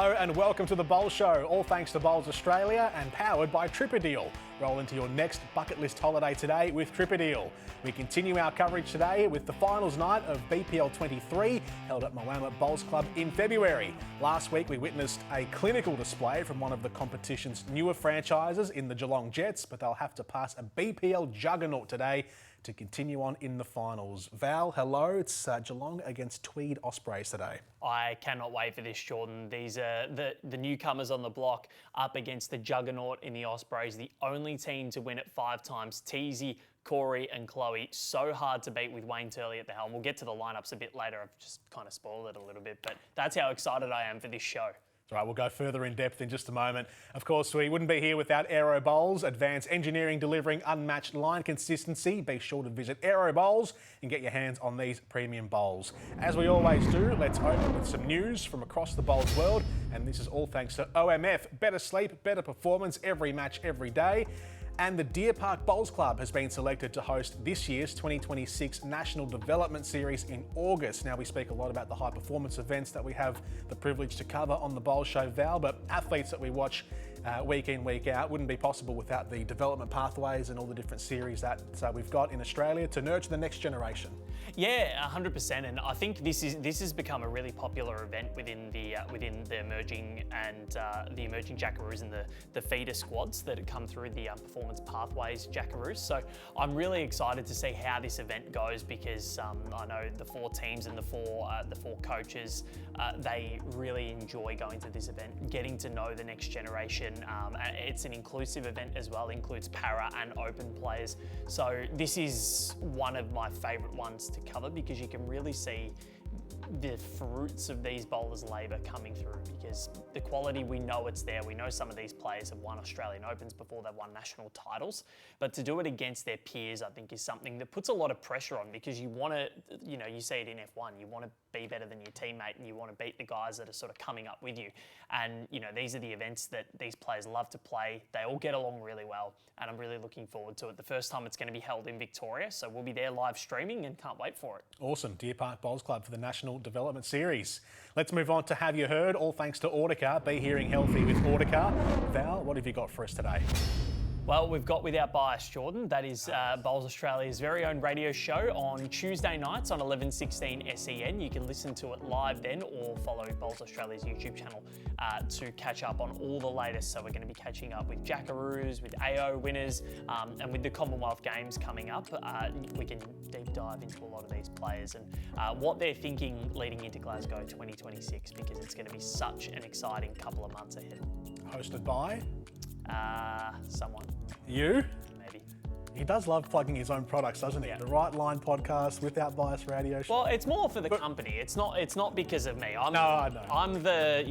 Hello and welcome to The Bowl Show, all thanks to Bowls Australia and powered by Tripperdeal. Roll into your next bucket list holiday today with Tripperdeal. We continue our coverage today with the finals night of BPL 23 held at Moama Bowls Club in February. Last week we witnessed a clinical display from one of the competition's newer franchises in the Geelong Jets, but they'll have to pass a BPL juggernaut today to continue on in the finals. Val, hello. It's Geelong against Tweed Ospreys today. I cannot wait for this, Jordan. These are the newcomers on the block up against the juggernaut in the Ospreys, the only team to win it 5 times. Teasy, Corey and Chloe, so hard to beat with Wayne Turley at the helm. We'll get to the lineups a bit later. I've just kind of spoiled it a little bit, but that's how excited I am for this show. All right, we'll go further in depth in just a moment. Of course, we wouldn't be here without Aero Bowls. Advanced engineering delivering unmatched line consistency. Be sure to visit Aero Bowls and get your hands on these premium bowls. As we always do, let's open with some news from across the bowls world. And this is all thanks to OMF. Better sleep, better performance, every match, every day. And the Deer Park Bowls Club has been selected to host this year's 2026 National Development Series in August. Now, we speak a lot about the high performance events that we have the privilege to cover on the Bowl Show, Val, but athletes that we watch week in, week out wouldn't be possible without the development pathways and all the different series that we've got in Australia to nurture the next generation. Yeah, 100%, and I think this has become a really popular event within the emerging and the emerging Jackaroos and the feeder squads that come through the performance pathways Jackaroos. So I'm really excited to see how this event goes because I know the 4 teams and the four coaches they really enjoy going to this event, getting to know the next generation. It's an inclusive event as well, includes para and open players. So this is one of my favourite ones to cover because you can really see the fruits of these bowlers' labour coming through because the quality, we know it's there. We know some of these players have won Australian Opens before they've won national titles, but to do it against their peers, I think is something that puts a lot of pressure on because you want to, you see it in F1, you want to be better than your teammate and you want to beat the guys that are sort of coming up with you. And, these are the events that these players love to play. They all get along really well and I'm really looking forward to it. The first time it's going to be held in Victoria, so we'll be there live streaming and can't wait for it. Awesome. Deer Park Bowls Club for the National Development Series. Let's move on to Have You Heard? All thanks to Audica. Be hearing healthy with Audica. Val, what have you got for us today? Well, we've got Without Bias, Jordan. That is Bowls Australia's very own radio show on Tuesday nights on 11:16 SEN. You can listen to it live then or follow Bowls Australia's YouTube channel to catch up on all the latest. So we're going to be catching up with Jackaroos, with AO winners, and with the Commonwealth Games coming up. We can deep dive into a lot of these players and what they're thinking leading into Glasgow 2026 because it's going to be such an exciting couple of months ahead. Hosted by? Someone. You? Maybe. He does love plugging his own products, doesn't he? Yeah. The Right Line podcast, Without Bias radio show. Well, it's more for the company. It's not because of me. No, I know. I'm the,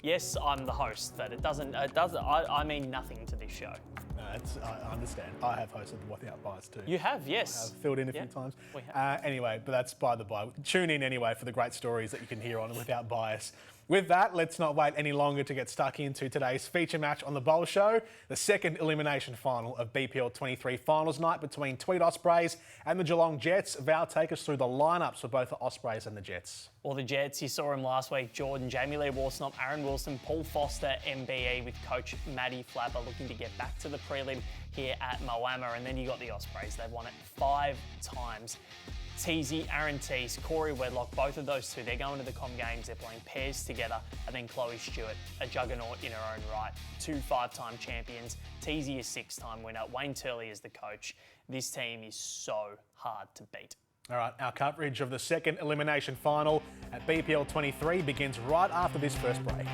yes, I'm the host, but I mean nothing to this show. No, I understand. I have hosted Without Bias too. You have, yes. I've filled in a few times. We have. Anyway, but that's by the by. Tune in anyway for the great stories that you can hear on Without Bias. With that, let's not wait any longer to get stuck into today's feature match on the Bowl Show, the second elimination final of BPL 23 finals night between Tweed Ospreys and the Geelong Jets. Val, take us through the lineups for both the Ospreys and the Jets. Well, the Jets, you saw him last week, Jordan, Jamie Lee Warsnop, Aaron Wilson, Paul Foster, MBE with coach Matty Flapper looking to get back to the prelim here at Moama. And then you got the Ospreys. They've won it 5 times. Teasy, Aaron Teese, Corey Wedlock, both of those two, they're going to the Com Games, they're playing pairs together, and then Chloe Stewart, a juggernaut in her own right. 2 5-time champions, Teasy is 6-time winner, Wayne Turley is the coach. This team is so hard to beat. All right, our coverage of the second elimination final at BPL 23 begins right after this first break.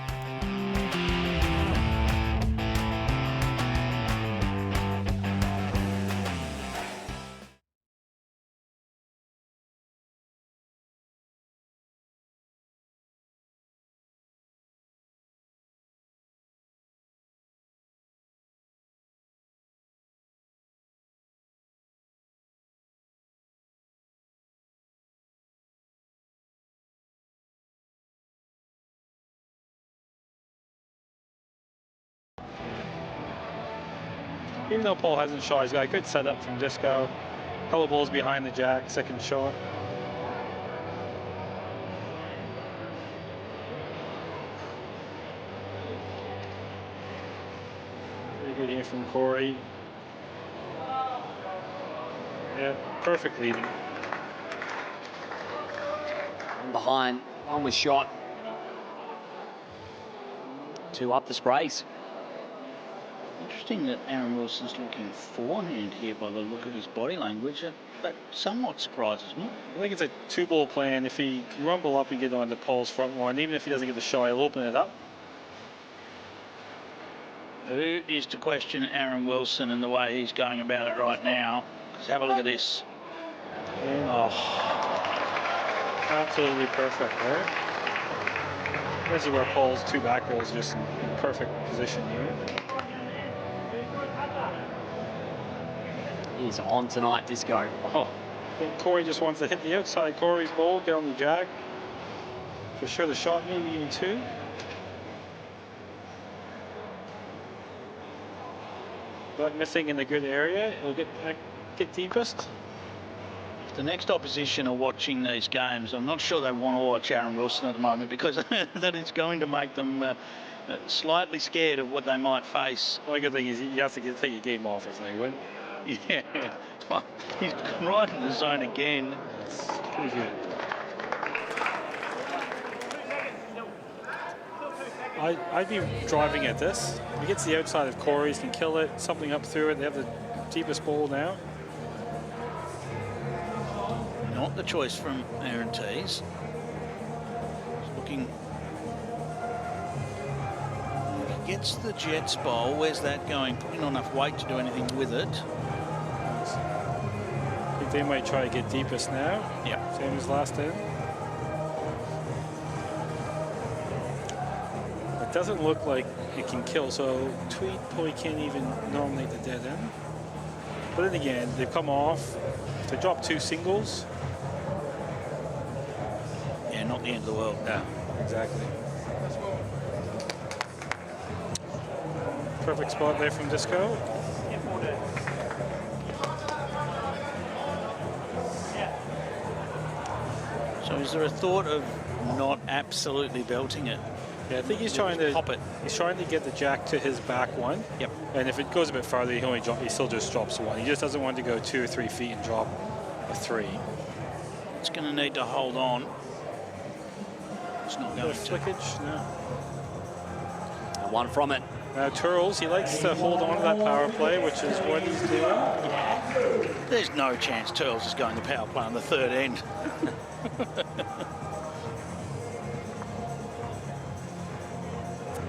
Even though Paul hasn't shot, he's got a good setup from disco. Couple balls behind the jack, second short. from Corey. Yeah, perfect leading. One behind, one was shot. 2 up the sprays. Interesting that Aaron Wilson's looking forehand here by the look of his body language. That somewhat surprises me. I think it's a 2-ball plan. If he can rumble up and get on the pole's front line, even if he doesn't get the shot, he'll open it up. Who is to question Aaron Wilson and the way he's going about it right now? Because have a look at this. And absolutely perfect, right? This is where Paul's 2 back rolls just in perfect position here. He's on tonight, Disco. Oh, I think Corey just wants to hit the outside Corey's ball, get on the jack. For sure the shot, maybe even 2. But missing in the good area, it'll get deepest. If the next opposition are watching these games, I'm not sure they want to watch Aaron Wilson at the moment because that is going to make them slightly scared of what they might face. The only good thing is you have to take your game off if they win. Yeah, well, he's right in the zone again. It's pretty good. I'd be driving at this. If he gets the outside of Corey's, can kill it, something up through it. They have the deepest ball now. Not the choice from Aaron Tees. He's looking. If he gets the Jets bowl, where's that going? Probably not enough weight to do anything with it. I think they might try to get deepest now. Yeah. Same as last end. It doesn't look like it can kill, so Tweed probably can't even nominate the dead end. But then again, they've come off. If they drop 2 singles. Yeah, not the end of the world. No, exactly. Perfect spot there from Disco. So is there a thought of not absolutely belting it? Yeah, I think he's trying to pop it. He's trying to get the jack to his back one. Yep. And if it goes a bit farther, he still just drops 1. He just doesn't want to go 2 or 3 feet and drop a 3. It's going to need to hold on. It's not going to. Flickage, no. And 1 from it. Now Turles, he likes to hold on to that power play, which is what he's doing. Yeah. There's no chance Turles is going to power play on the 3rd end.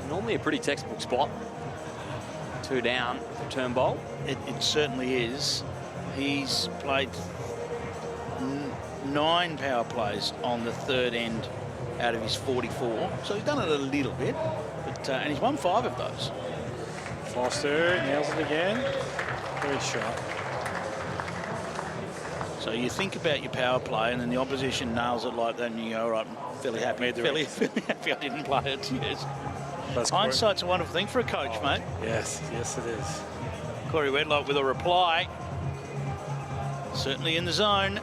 Normally a pretty textbook spot. 2 down, turn bowl. It certainly is. He's played 9 power plays on the 3rd end out of his 44. So he's done it a little bit, but and he's won 5 of those. Foster nails it again. Great shot. So you think about your power play, and then the opposition nails it like that, and you go, all right, I'm fairly happy. Fairly happy I didn't play it. Yes. Hindsight's a wonderful thing for a coach, mate. Yes, yes it is. Corey Wedlock with a reply. Certainly in the zone.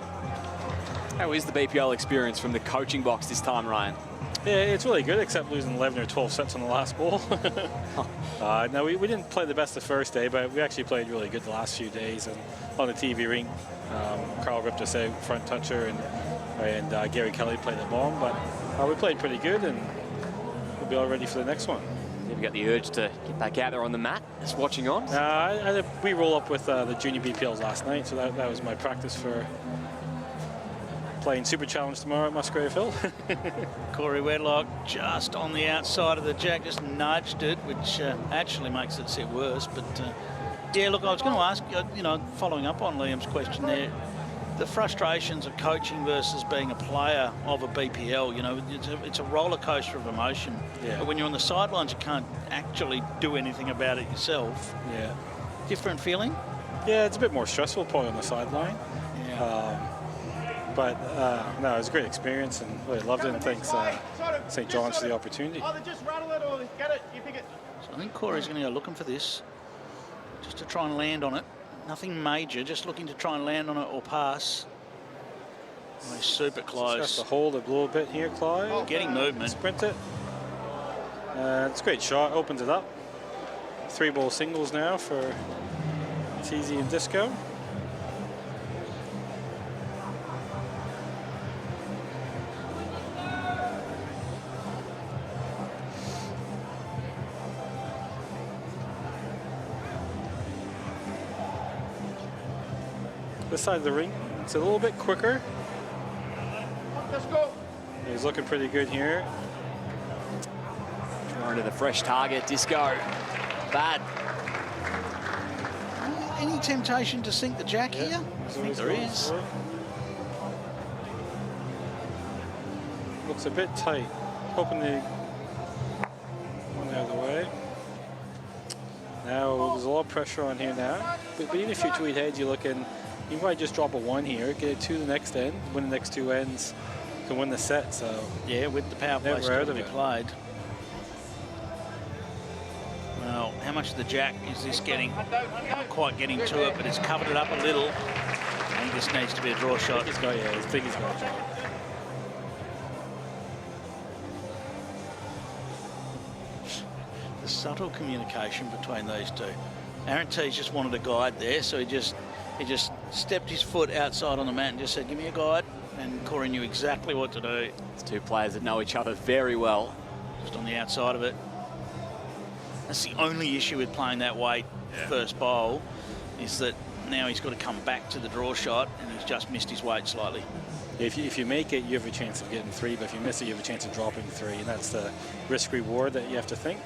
How is the BPL experience from the coaching box this time, Ryan? Yeah, it's really good, except losing 11 or 12 sets on the last ball. No, we didn't play the best the first day, but we actually played really good the last few days. And on the TV ring, Carl ripped us out, front toucher, and Gary Kelly played the bomb. But we played pretty good, and we'll be all ready for the next one. Have you got the urge to get back out there on the mat, just watching on? We roll up with the junior BPLs last night, so that was my practice for playing Super Challenge tomorrow at Musgrave Hill. Corey Wedlock just on the outside of the jack, just nudged it, which actually makes it sit worse. But yeah, look, I was going to ask, following up on Liam's question there, the frustrations of coaching versus being a player of a BPL, it's a roller coaster of emotion. Yeah. But when you're on the sidelines, you can't actually do anything about it yourself. Yeah. Different feeling? Yeah, it's a bit more stressful probably on the sideline. Yeah. But no, it was a great experience and really loved it, and thanks St. John's for the opportunity. So I think Corey's going to go looking for this, just to try and land on it. Nothing major, just looking to try and land on it or pass. Oh, he's super close. Just has to hold a little bit here, Clyde. Getting movement. Sprint it. It's a great shot, opens it up. 3-ball singles now for TZ and Disco. This side of the ring, it's a little bit quicker. Let's go. He's looking pretty good here. Drawing to the fresh target, Disco. Bad. Any temptation to sink the jack here? I think there is. Looks a bit tight. Hoping to one out of the way. Now there's a lot of pressure on here now. But even if you tweet heads, you're looking, you might just drop a 1 here, get it to the next end, win the next 2 ends, to win the set. So yeah, with the power play still to be played. Well, how much of the jack is this getting? Not quite getting to it, but it's covered it up a little. I think this needs to be a draw shot. He's got, yeah, he's big, he's got a draw. The subtle communication between these two. Aaron T's just wanted a guide there, so he just stepped his foot outside on the mat and just said, give me a guide, and Corey knew exactly what to do. It's two players that know each other very well. Just on the outside of it. That's the only issue with playing that weight first bowl, is that now he's got to come back to the draw shot, and he's just missed his weight slightly. If you make it, you have a chance of getting 3, but if you miss it, you have a chance of dropping 3, and that's the risk-reward that you have to think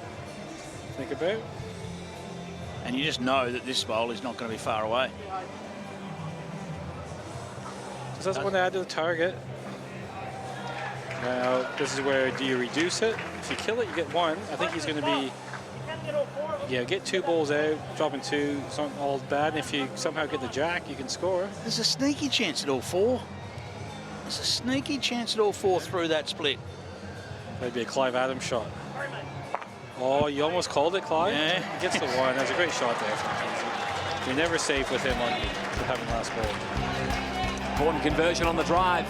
about. And you just know that this bowl is not going to be far away. Just doesn't want to add to the target. Now, this is where, do you reduce it? If you kill it, you get 1. I think he's going to be, yeah, get 2 balls out, dropping 2, it's not all bad. And if you somehow get the jack, you can score. There's a sneaky chance at all 4. There's a sneaky chance at all 4 through that split. That'd be a Clive Adams shot. Oh, you almost called it, Clive. Yeah. He gets the 1. That's a great shot there from TZ. You're never safe with him on having last ball. Important conversion on the drive.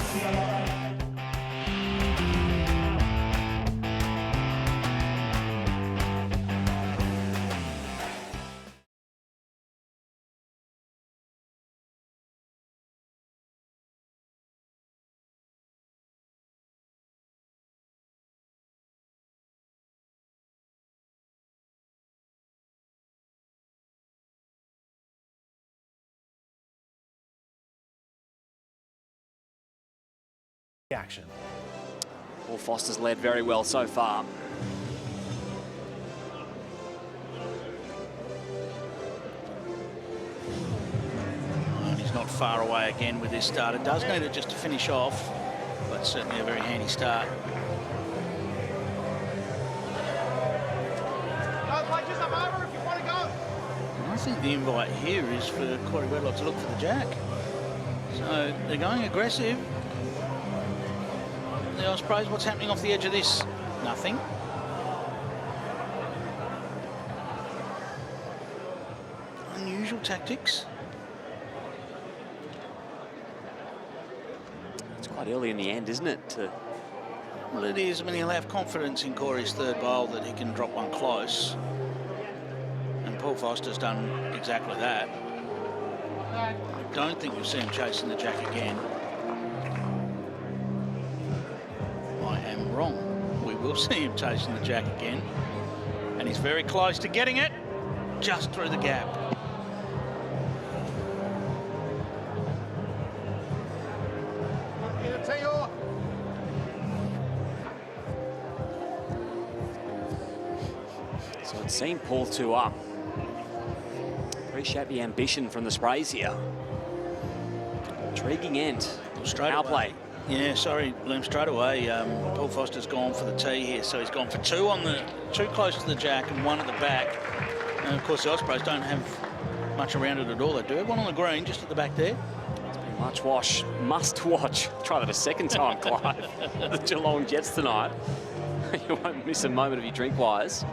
Action. Paul Foster's led very well so far. And he's not far away again with this start. It does need it just to finish off, but certainly a very handy start. I think the invite here is for Corey Wedlock to look for the jack. So they're going aggressive. The Ospreys, what's happening off the edge of this? Nothing. Unusual tactics. It's quite early in the end, isn't it? Well, it is. I mean, he'll have confidence in Corey's third bowl that he can drop one close. And Paul Foster's done exactly that. I don't think you'll see him chasing the jack again. I am wrong. We will see him chasing the jack again. And he's very close to getting it. Just through the gap. So it's seen Paul 2 up. Appreciate the ambition from the Sprays here. Intriguing end. Straight Power away. play. Yeah, sorry, Liam, straight away. Paul Foster's gone for the tee here, so he's gone for 2 on the 2 close to the jack and 1 at the back. And of course, the Ospreys don't have much around it at all. They do have 1 on the green, just at the back there. It's been must watch. Try that a second time, Clive. The Geelong Jets tonight. You won't miss a moment of your drink wise.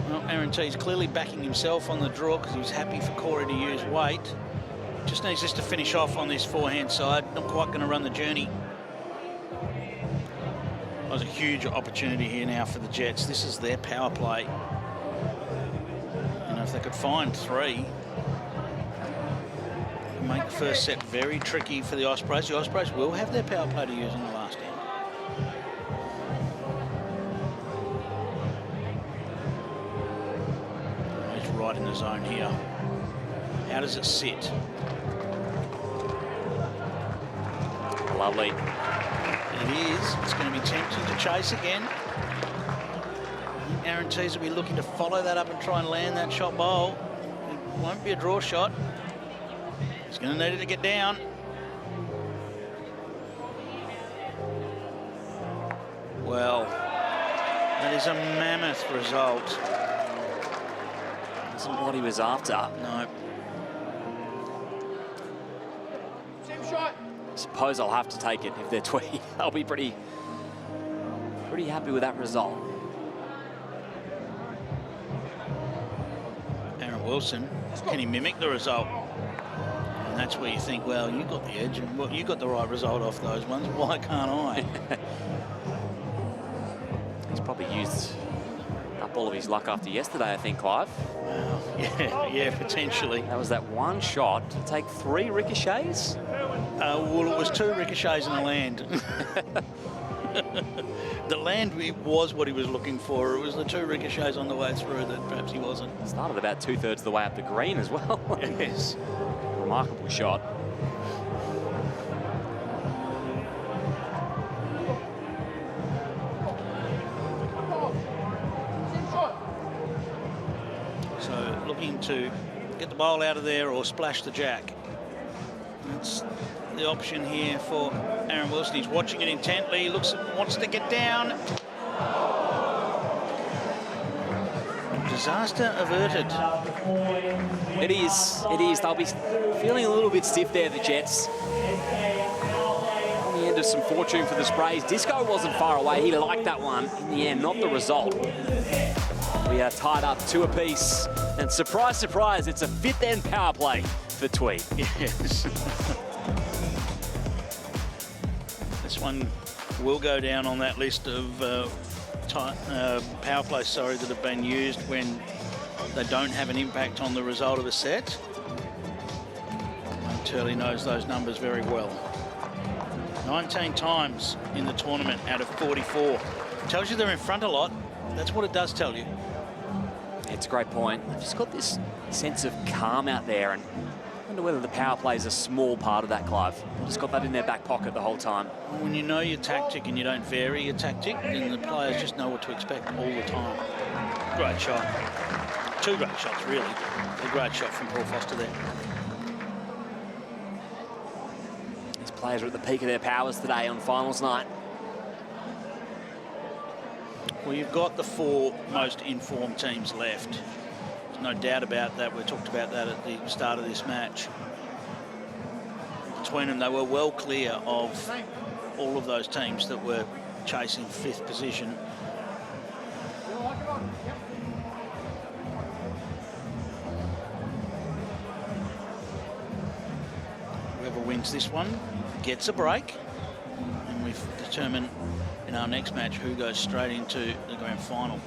Well, Aaron T's clearly backing himself on the draw because he's happy for Corey to use weight. Just needs this to finish off on this forehand side. Not quite going to run the journey. was a huge opportunity here now for the Jets. This is their power play. You know, if they could find 3, make the first set very tricky for the Ospreys. The Ospreys will have their power play to use in the last end. He's right in the zone here. How does it sit? Lovely. It is. It's going to be tempting to chase again. Aaron Tees will be looking to follow that up and try and land that shot bowl. It won't be a draw shot. He's going to need it to get down. Well, that is a mammoth result. Isn't what he was after. No. Same shot. Suppose I'll have to take it if they're Tweed. I'll be pretty happy with that result. Aaron Wilson, can he mimic the result? And that's where you think, well, you got the edge, and well, you got the right result off those ones. Why can't I? He's probably used up all of his luck after yesterday, I think, Clive. Well, yeah, potentially. That was that one shot to take 3 ricochets. Well, it was 2 ricochets in the land. The land was what he was looking for. It was the 2 ricochets on the way through that perhaps he wasn't. Started about 2/3 of the way up the green as well. Yes. Remarkable shot. So looking to get the bowl out of there or splash the jack. That's the option here for Aaron Wilson. He's watching it intently. He wants to get down. Disaster averted. It is. They'll be feeling a little bit stiff there, the Jets. On the end of some fortune for the Sprays. Disco wasn't far away. He liked that one. In the end, not the result. We are tied up 2 apiece. And surprise, surprise, it's a 5th end power play for Tweed. Yes. This one will go down on that list of power plays, that have been used when they don't have an impact on the result of a set. And Turley knows those numbers very well. 19 times in the tournament out of 44. Tells you they're in front a lot. That's what it does tell you. It's a great point. They've just got this sense of calm out there, and I wonder whether the power play is a small part of that, Clive. They've just got that in their back pocket the whole time. When you know your tactic and you don't vary your tactic, then the players just know what to expect all the time. Great shot. 2 great shots, really. A great shot from Paul Foster there. These players are at the peak of their powers today on finals night. Well, you've got the 4 most informed teams left. There's no doubt about that. We talked about that at the start of this match. Between them, they were well clear of all of those teams that were chasing 5th position. Whoever wins this one gets a break. And we've determined in our next match who goes straight into the grand final.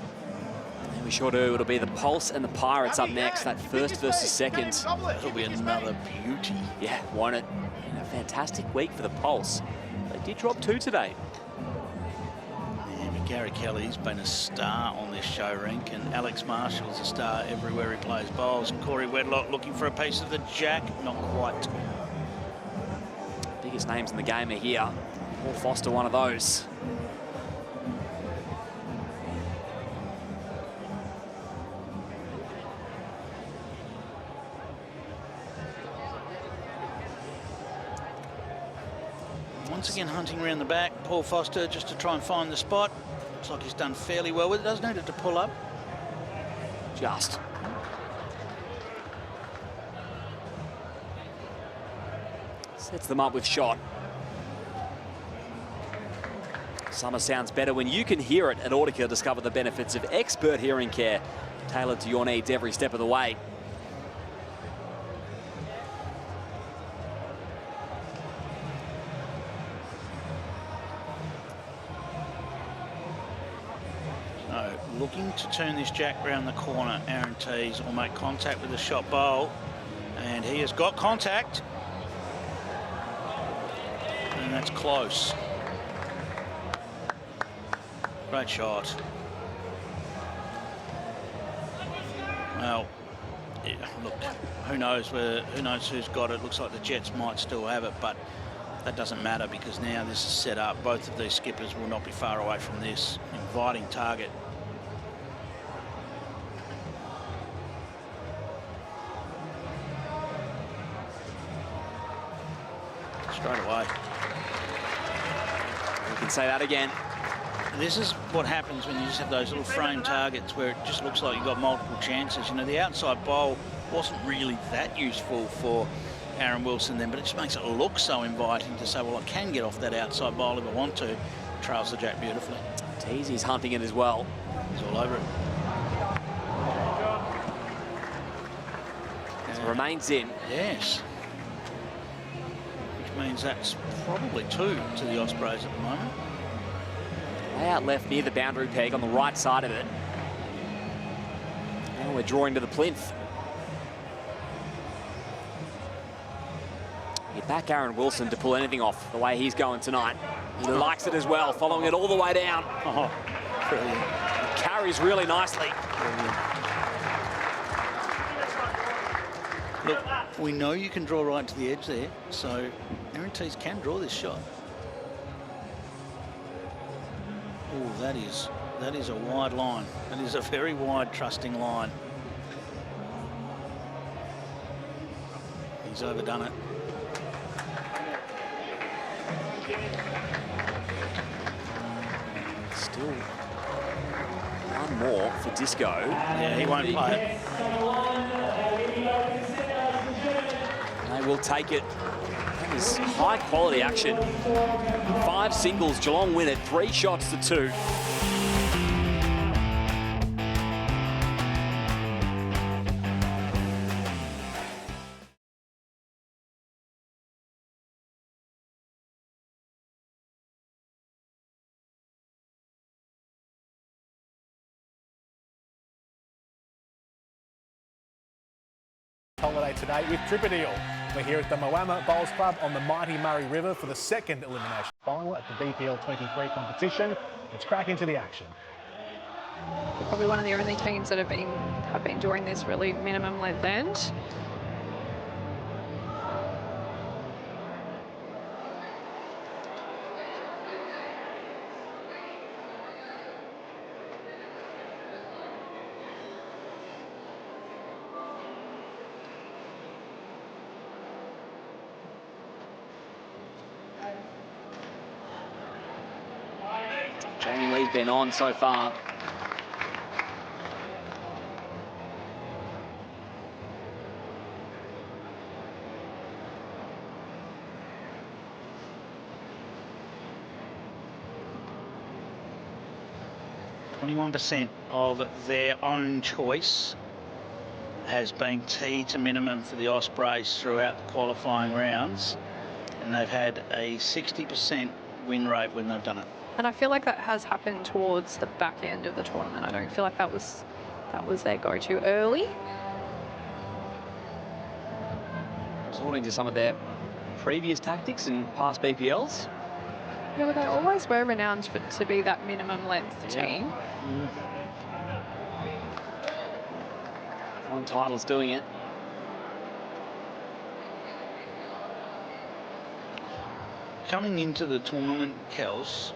And we sure do. It'll be the Pulse and the Pirates up next. That 1st versus 2nd. That'll be another beauty. Yeah, won't it? And a fantastic week for the Pulse. They did drop 2 today. Yeah, but Gary Kelly's been a star on this show rink, and Alex Marshall's a star everywhere he plays bowls. Corey Wedlock looking for a piece of the jack. Not quite. Biggest names in the game are here. Paul Foster, one of those. Once again hunting around the back, Paul Foster, just to try and find the spot. Looks like he's done fairly well with it. Does need it to pull up. Just. Sets them up with shot. Summer sounds better when you can hear it. At Audica, discover the benefits of expert hearing care tailored to your needs every step of the way. No, looking to turn this jack round the corner, Aaron Tees, or make contact with the shot bowl. And he has got contact. And that's close. Great shot. Well, yeah, look, who knows who's got it. Looks like the Jets might still have it, but that doesn't matter because now this is set up. Both of these skippers will not be far away from this inviting target. Straight away. We can say that again. This is what happens when you just have those little frame targets where it just looks like you've got multiple chances. You know, the outside bowl wasn't really that useful for Aaron Wilson then, but it just makes it look so inviting to say, well, I can get off that outside bowl if I want to. Trails the jack beautifully. Teesy's hunting it as well. He's all over it. So remains in. Yes. Which means that's probably 2 to the Ospreys at the moment. Way out left near the boundary peg on the right side of it. Now we're drawing to the plinth. Get back Aaron Wilson to pull anything off the way he's going tonight. He likes it as well, following it all the way down. Oh, brilliant. Carries really nicely. Look, we know you can draw right to the edge there, so Aaron Tees can draw this shot. Oh, that is a wide line. That is a very wide, trusting line. He's overdone it. Still one more for Disco. Yeah, he won't play it. They will take it. That is high quality action. 5 singles, Geelong win it, 3 shots to 2. Holiday today with Tripadil. We're here at the Moama Bowls Club on the mighty Murray River for the second elimination final at the BPL 23 competition. Let's crack into the action. Probably one of the only teams that have been doing this really minimum length end. Jamie Lee's been on so far. %, of their own choice has been tee to minimum for the Ospreys throughout the qualifying rounds, and they've had a 60% win rate when they've done it. And I feel like that has happened towards the back end of the tournament. I don't feel like that was their go-to early. Resorting to some of their previous tactics in past BPLs. Yeah, but they always were renowned to be that minimum length team. One title's doing it. Coming into the tournament, Kels,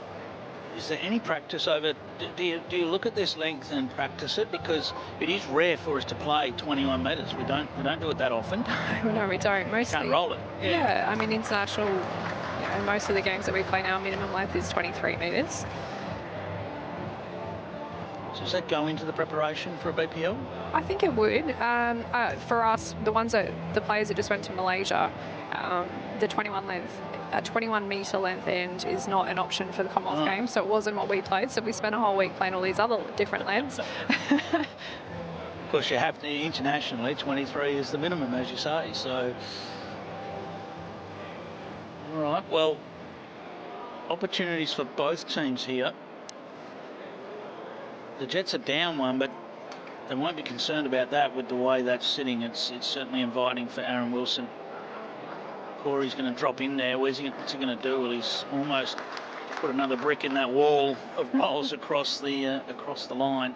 is there any practice over? Do you look at this length and practice it, because it is rare for us to play 21 metres. We don't do it that often. No, we don't. Mostly Can't roll it. Yeah, I mean international. You know, most of the games that we play now, minimum length is 23 metres. So does that go into the preparation for a BPL? I think it would. For us, the players that just went to Malaysia, the 21 metre length end is not an option for the Commonwealth Games, so it wasn't what we played. So we spent a whole week playing all these other different lengths. Of course, you have to internationally. 23 is the minimum, as you say. So, all right. Well, opportunities for both teams here. the Jets are down one, but they won't be concerned about that with the way that's sitting. It's certainly inviting for Aaron Wilson. Corey's going to drop in there. What's he going to do? Well, he's almost put another brick in that wall of bowls across the line.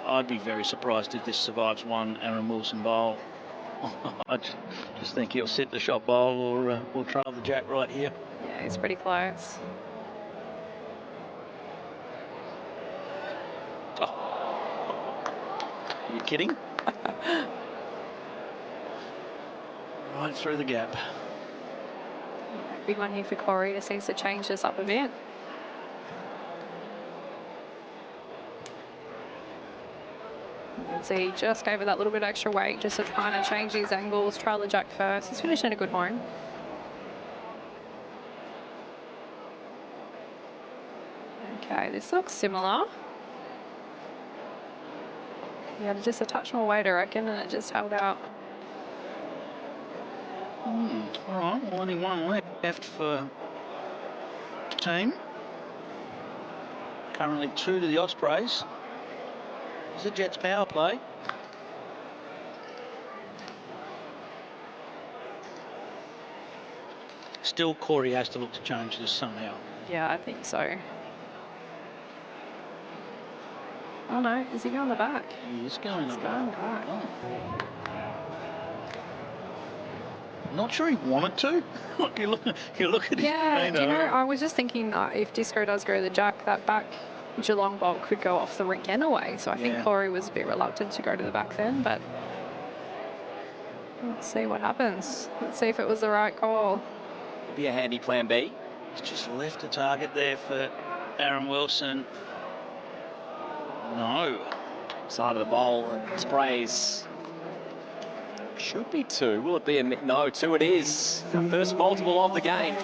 I'd be very surprised if this survives one Aaron Wilson bowl. I just think he'll sit the shot bowl or we'll trail the jack right here. Yeah, he's pretty close. Are you kidding? Right through the gap. Big one here for Corey. Just needs to change this up a bit. So he just gave it that little bit extra weight just to try and change these angles, trail the jack first. He's finishing a good home. Okay, this looks similar. He had just a touch more weight, I reckon, and it just held out. All right, well, only one left for the team. Currently 2 to the Ospreys. It's the Jets power play. Still, Corey has to look to change this somehow. Yeah, I think so. Oh no, is he going the back? He is going the Going back. back. Oh. Not sure he wanted to. Look, you look at his Yeah, feet, do you know, I was just thinking if Disco does go to the jack, that back Geelong bolt could go off the rink anyway. So I think Yeah. Corey was a bit reluctant to go to the back then, but let's see what happens. Let's see if it was the right call. Be a handy plan B. He's just left a target there for Aaron Wilson. No. Side of the bowl and sprays. Should be 2. Will it be a no? 2 it is. The first multiple of the game.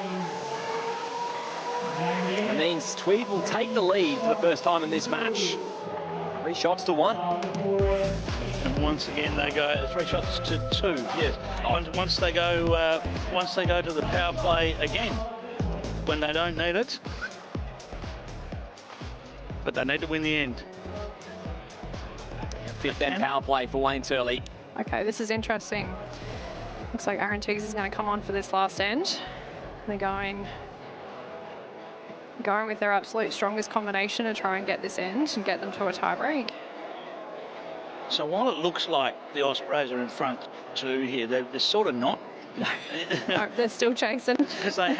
It means Tweed will take the lead for the first time in this match. 3 shots to 1. And once again they go 3 shots to 2. Yes. Once they go to the power play again when they don't need it. But they need to win the end. 5th end power play for Wayne Turley. Okay, this is interesting. Looks like Aaron Teagues is going to come on for this last end. They're going with their absolute strongest combination to try and get this end and get them to a tie break. So while it looks like the Ospreys are in front 2 here, they're sort of not. No, they're still chasing. Because they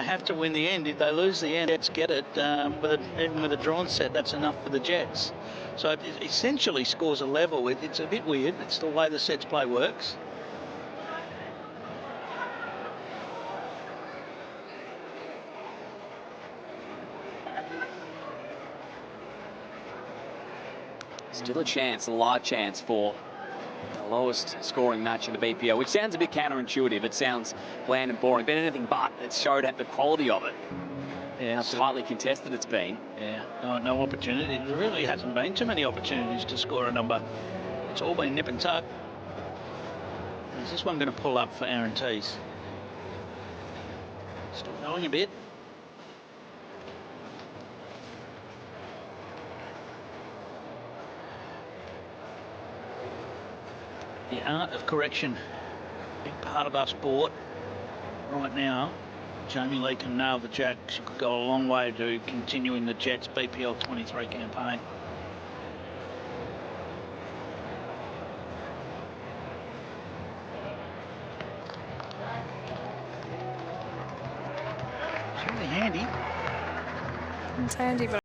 have to win the end. If they lose the end, Jets get it. Even with a drawn set, that's enough for the Jets. So it essentially scores a level. It's a bit weird. It's the way the sets play works. Still a chance, a live chance for the lowest scoring match in the BPO, which sounds a bit counterintuitive. It sounds bland and boring, but anything but. It showed at the quality of it. Yeah, How tightly contested it's been. Yeah, no opportunity. There really hasn't been too many opportunities to score a number. It's all been nip and tuck. Is this one going to pull up for Aaron Teagues? Still going a bit. The art of correction, big part of our sport right now. Jamie Lee can nail the jack. She could go a long way to continuing the Jets BPL 23 campaign. It's really handy. It's handy, but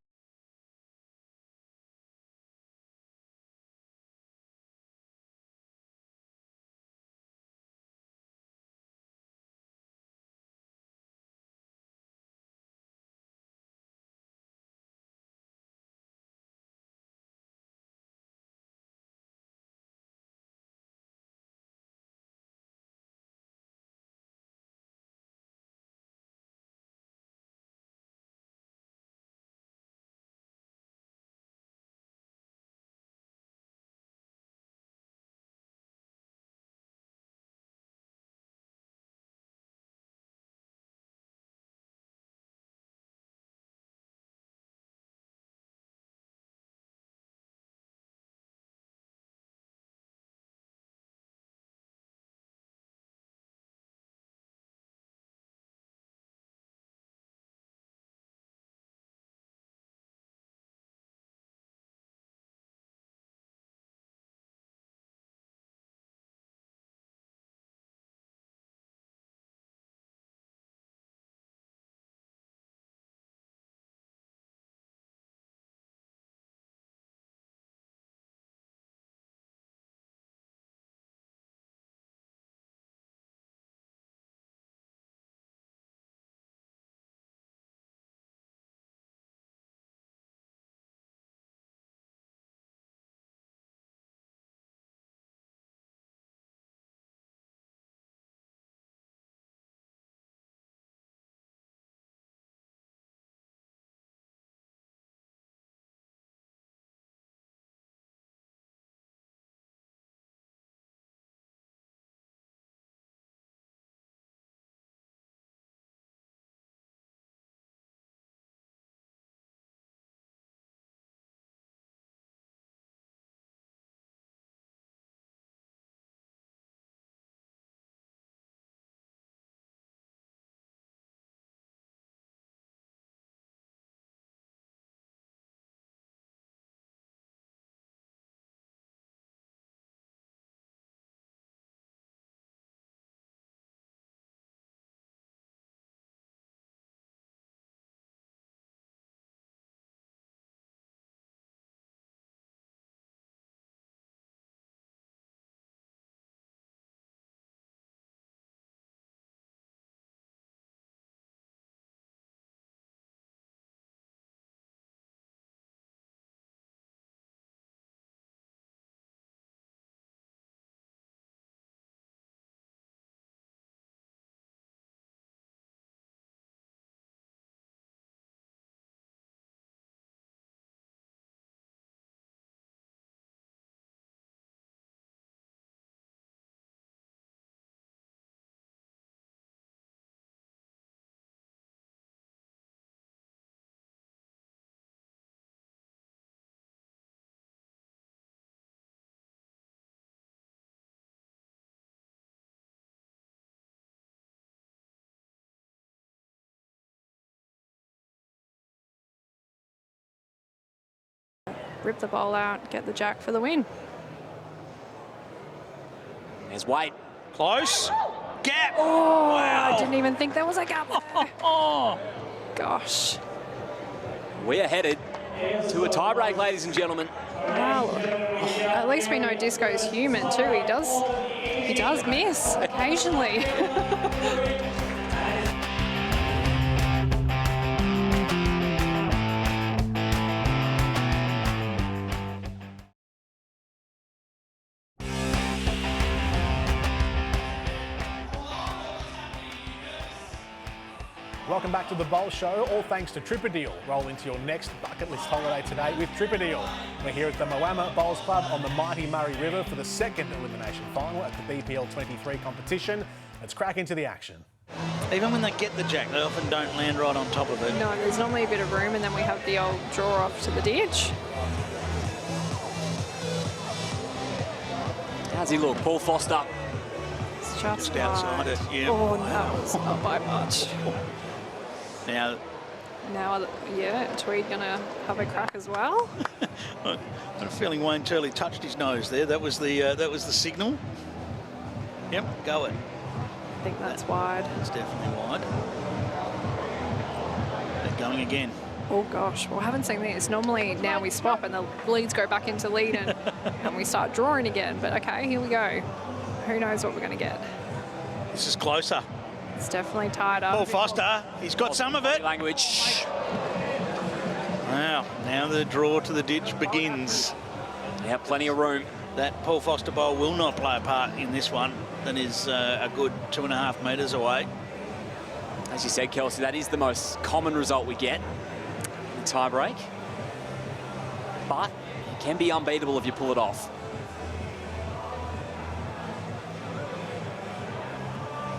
rip the bowl out, get the jack for the win. There's Wade. Close. Gap. Oh, Wow. I didn't even think there was a gap there. Oh. Gosh. We are headed to a tiebreak, ladies and gentlemen. Wow. At least we know Disco's human too. He does miss occasionally. Welcome back to the Bowl Show, all thanks to Tripperdeal. Roll into your next bucket list holiday today with Tripperdeal. We're here at the Moama Bowls Club on the mighty Murray River for the second Elimination Final at the BPL 23 competition. Let's crack into the action. Even when they get the jack, they often don't land right on top of it. No, there's normally a bit of room, and then we have the old draw off to the ditch. How's he look? Paul Foster. It's just outside it, yeah. Oh, no, that was not by much. Now, yeah, Tweed gonna have a crack as well. I'm feeling Wayne Turley touched his nose there. That was the signal. Yep, go it. I think that's wide. It's definitely wide. They're going again. Oh gosh, well, I haven't seen this. Normally now we swap and the leads go back into lead and we start drawing again. But okay, here we go. Who knows what we're going to get? This is closer. It's definitely tied up. Paul Foster, he's got some of it. Language. Wow, now the draw to the ditch begins. Yeah, plenty of room. That Paul Foster bowl will not play a part in this one. That is a good 2.5 metres away. As you said, Kelsey, that is the most common result we get in the tie break. But it can be unbeatable if you pull it off.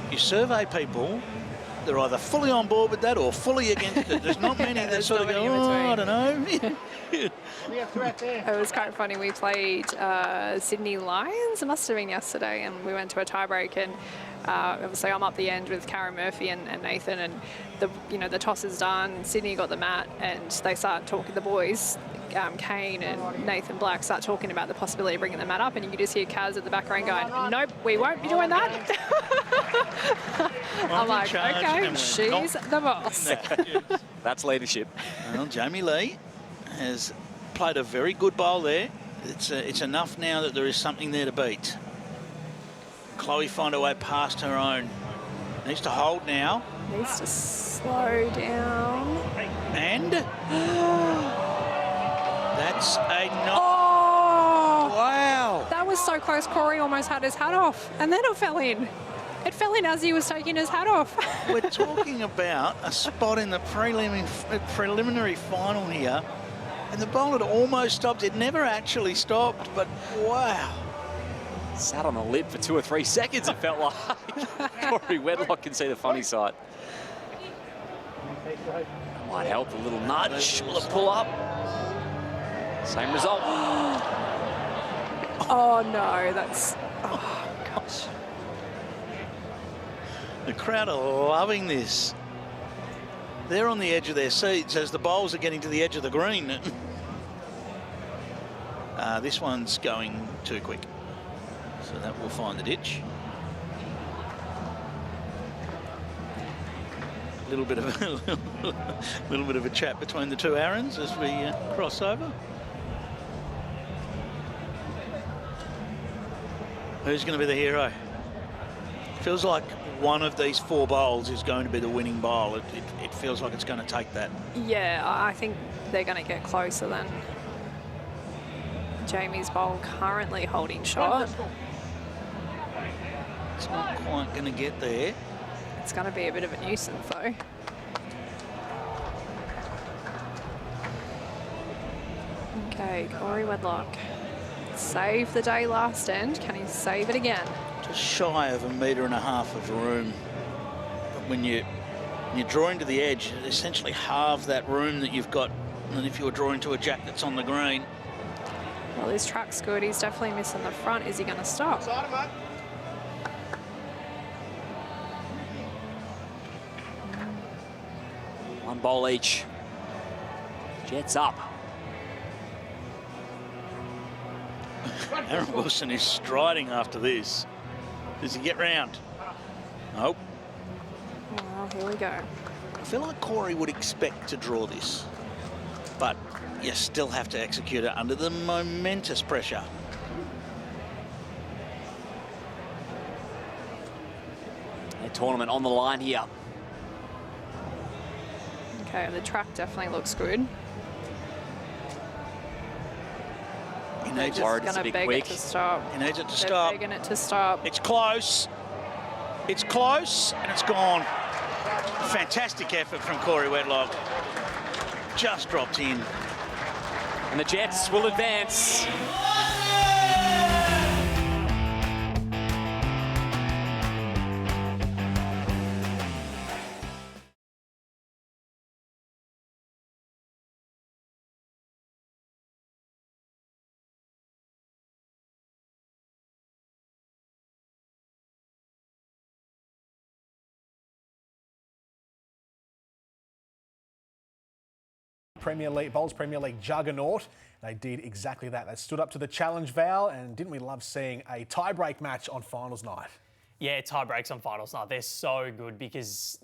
You survey people, they're either fully on board with that or fully against it. There's not many that sort of go, oh, I don't know. It was quite funny. We played Sydney Lions. It must have been yesterday, and we went to a tiebreak. And obviously, I'm up the end with Karen Murphy and Nathan, and the toss is done. Sydney got the mat, and they start talking. The boys, Kane and Nathan Black, start talking about the possibility of bringing the mat up, and you can just hear Kaz at the background going, "Nope, we won't be doing that." I'm like, okay, she's the boss. That's leadership. Well, Jamie Lee has played a very good bowl there. It's enough now that there is something there to beat. Chloe find a way past her own. Needs to hold now. Needs to slow down. And that's a knock. Oh! Wow. That was so close. Corey almost had his hat off, and then it fell in. It fell in as he was taking his hat off. We're talking about a spot in the preliminary final here, and the bowl had almost stopped. It never actually stopped, but wow. Sat on the lid for 2 or 3 seconds, it felt like. Corey Wedlock can see the funny side. Might help, a little nudge. Will it pull up? Same result. Oh, no, that's... Oh, gosh. The crowd are loving this. They're on the edge of their seats as the bowls are getting to the edge of the green. This one's going too quick. So that will find the ditch. A little bit of a chat between the two Aarons as we cross over. Who's going to be the hero? Feels like one of these 4 bowls is going to be the winning bowl. It feels like it's going to take that. Yeah, I think they're going to get closer than Jamie's bowl currently holding shot. It's not quite going to get there. It's going to be a bit of a nuisance, though. Okay, Corey Wedlock. Saved the day last end. Can he save it again? Just shy of 1.5 meters of room. But when you're drawing to the edge, essentially halve that room that you've got than if you were drawing to a jack that's on the green. Well, his track's good. He's definitely missing the front. Is he going to stop? One bowl each. Jets up. Aaron Wilson is striding after this. Does he get round? Nope. Well, here we go. I feel like Corey would expect to draw this, but you still have to execute it under the momentous pressure. A tournament on the line here. Okay, the track definitely looks good. He They're needs just Worried it's a going to bit beg quick. it to stop. He needs it to They're stop. begging it to stop. It's close. It's close, and it's gone. Fantastic effort from Corey Whitlock. Just dropped in. And the Jets will advance. Premier League Bowls Premier League juggernaut. They did exactly that. They stood up to the challenge, Val, and didn't we love seeing a tie-break match on finals night? Yeah, tie breaks on finals night. They're so good because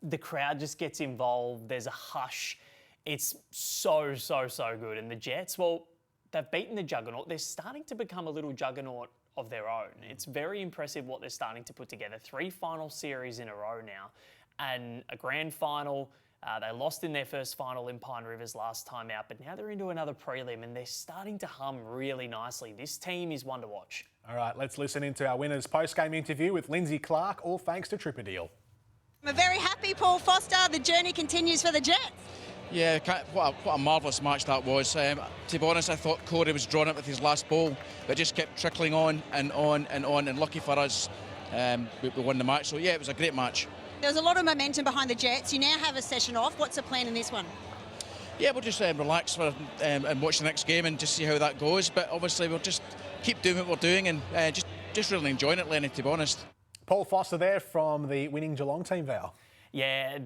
the crowd just gets involved. There's a hush. It's so good. And the Jets, well, they've beaten the juggernaut. They're starting to become a little juggernaut of their own. It's very impressive what they're starting to put together. 3 final series in a row now and a grand final. They lost in their first final in Pine Rivers last time out, but now they're into another prelim and they're starting to hum really nicely. This team is one to watch. All right, let's listen into our winners' post-game interview with Lindsay Clark, all thanks to Tripperdeal. I'm very happy, Paul Foster. The journey continues for the Jets. Yeah, what a marvellous match that was. To be honest, I thought Corey was drawn up with his last ball, but just kept trickling on and on and on, and lucky for us, we won the match. So yeah, it was a great match. There was a lot of momentum behind the Jets. You now have a session off. What's the plan in this one? Yeah, we'll just relax and watch the next game and just see how that goes. But obviously, we'll just keep doing what we're doing and just really enjoying it, Lenny, to be honest. Paul Foster there from the winning Geelong team, Val. Yeah,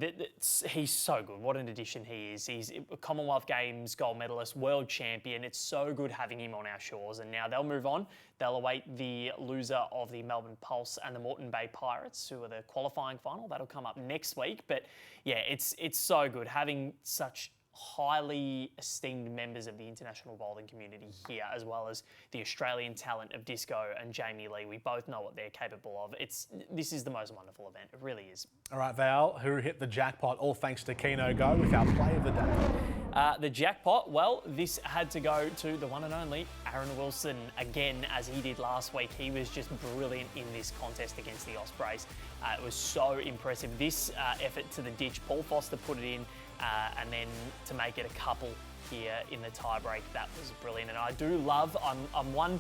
he's so good. What an addition he is. He's a Commonwealth Games gold medalist, world champion. It's so good having him on our shores. And now they'll move on. They'll await the loser of the Melbourne Pulse and the Moreton Bay Pirates, who are the qualifying final. That'll come up next week. But yeah, it's so good having such highly esteemed members of the international bowling community here, as well as the Australian talent of Disco and Jamie Lee. We both know what they're capable of. This is the most wonderful event. It really is. All right, Val, who hit the jackpot, all thanks to Keno Go with our play of the day. The jackpot, well, this had to go to the one and only Aaron Wilson again, as he did last week. He was just brilliant in this contest against the Ospreys. It was so impressive. This effort to the ditch, Paul Foster put it in, and then to make it a couple here in the tie-break, that was brilliant. And I do love, I'm one,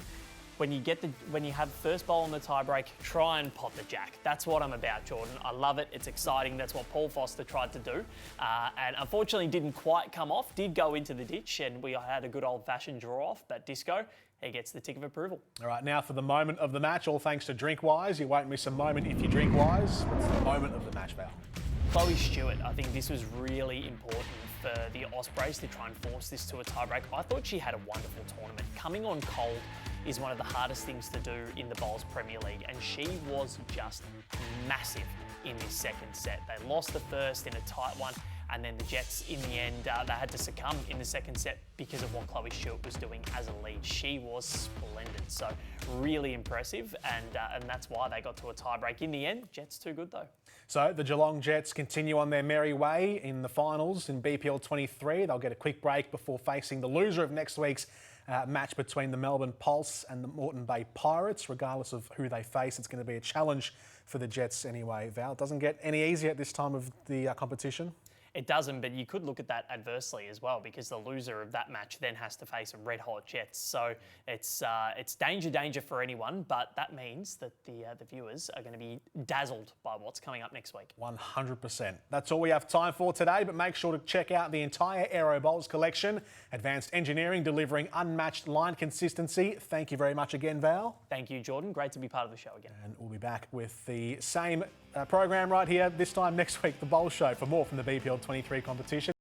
when you have first bowl on the tie-break, try and pot the jack. That's what I'm about, Jordan. I love it. It's exciting. That's what Paul Foster tried to do. And unfortunately didn't quite come off, did go into the ditch, and we had a good old-fashioned draw-off, but Disco, he gets the tick of approval. All right, now for the moment of the match, all thanks to Drinkwise. You won't miss a moment if you drink wise. What's the moment of the match, Val? Chloe Stewart, I think this was really important for the Ospreys to try and force this to a tiebreak. I thought she had a wonderful tournament. Coming on cold is one of the hardest things to do in the Bowls Premier League, and she was just massive in this second set. They lost the first in a tight one, and then the Jets, in the end, they had to succumb in the second set because of what Chloe Stewart was doing as a lead. She was splendid, so really impressive, and that's why they got to a tiebreak. In the end, Jets too good though. So the Geelong Jets continue on their merry way in the finals in BPL 23. They'll get a quick break before facing the loser of next week's match between the Melbourne Pulse and the Moreton Bay Pirates. Regardless of who they face, it's going to be a challenge for the Jets anyway, Val. It doesn't get any easier at this time of the competition. It doesn't, but you could look at that adversely as well, because the loser of that match then has to face a red-hot Jets. So it's danger for anyone, but that means that the viewers are going to be dazzled by what's coming up next week. 100%. That's all we have time for today, but make sure to check out the entire Aero Bowls collection. Advanced engineering, delivering unmatched line consistency. Thank you very much again, Val. Thank you, Jordan. Great to be part of the show again. And we'll be back with the same program right here this time next week, the Bowl Show, for more from the BPL 23 competition.